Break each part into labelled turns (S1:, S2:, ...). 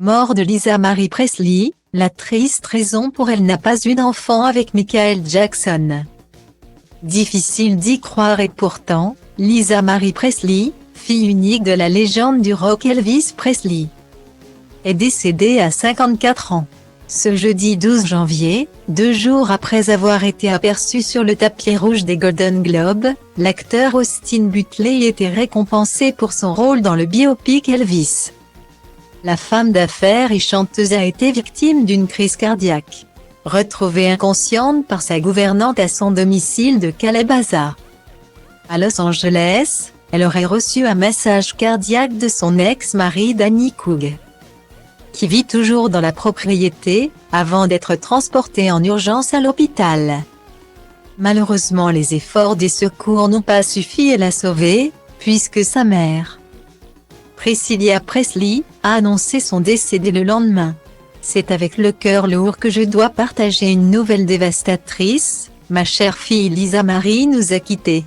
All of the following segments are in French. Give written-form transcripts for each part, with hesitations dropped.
S1: Mort de Lisa Marie Presley, la triste raison pour elle n'a pas eu d'enfant avec Michael Jackson. Difficile d'y croire et pourtant, Lisa Marie Presley, fille unique de la légende du rock Elvis Presley, est décédée à 54 ans. Ce jeudi 12 janvier, 2 jours après avoir été aperçu sur le tapis rouge des Golden Globes, l'acteur Austin Butler était récompensé pour son rôle dans le biopic Elvis. La femme d'affaires et chanteuse a été victime d'une crise cardiaque. Retrouvée inconsciente par sa gouvernante à son domicile de Calabasas, à Los Angeles, elle aurait reçu un massage cardiaque de son ex-mari Danny Coog, qui vit toujours dans la propriété, avant d'être transportée en urgence à l'hôpital. Malheureusement, les efforts des secours n'ont pas suffi à la sauver, puisque sa mère, Priscilla Presley, a annoncé son décès dès le lendemain. C'est avec le cœur lourd que je dois partager une nouvelle dévastatrice. Ma chère fille Lisa Marie nous a quittés.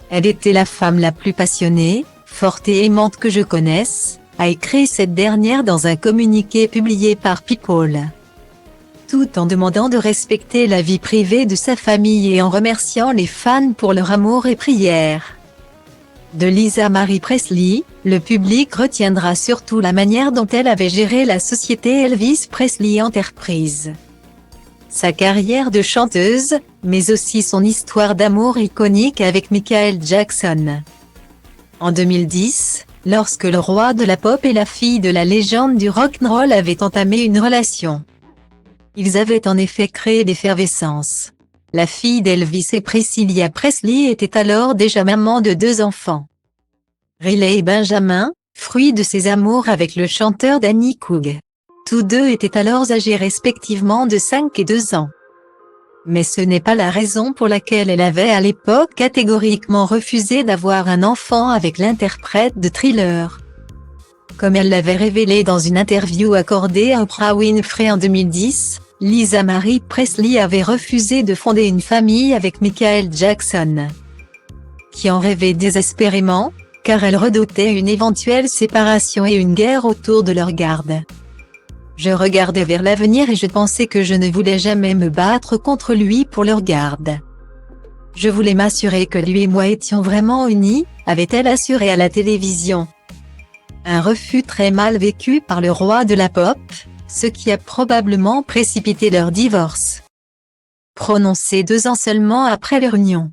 S1: Elle était la femme la plus passionnée, forte et aimante que je connaisse, a écrit cette dernière dans un communiqué publié par People, tout en demandant de respecter la vie privée de sa famille et en remerciant les fans pour leur amour et prières. De Lisa Marie Presley, le public retiendra surtout la manière dont elle avait géré la société Elvis Presley Enterprise, sa carrière de chanteuse, mais aussi son histoire d'amour iconique avec Michael Jackson. En 2010, lorsque le roi de la pop et la fille de la légende du rock'n'roll avaient entamé une relation, ils avaient en effet créé l'effervescence. La fille d'Elvis et Priscilla Presley était alors déjà maman de 2 enfants, Riley et Benjamin, fruits de ses amours avec le chanteur Danny Coog. Tous deux étaient alors âgés respectivement de 5 et 2 ans. Mais ce n'est pas la raison pour laquelle elle avait à l'époque catégoriquement refusé d'avoir un enfant avec l'interprète de Thriller. Comme elle l'avait révélé dans une interview accordée à Oprah Winfrey en 2010, Lisa Marie Presley avait refusé de fonder une famille avec Michael Jackson, qui en rêvait désespérément, car elle redoutait une éventuelle séparation et une guerre autour de leur garde. Je regardais vers l'avenir et je pensais que je ne voulais jamais me battre contre lui pour leur garde. Je voulais m'assurer que lui et moi étions vraiment unis, avait-elle assuré à la télévision. Un refus très mal vécu par le roi de la pop, ce qui a probablement précipité leur divorce, prononcé 2 ans seulement après leur union.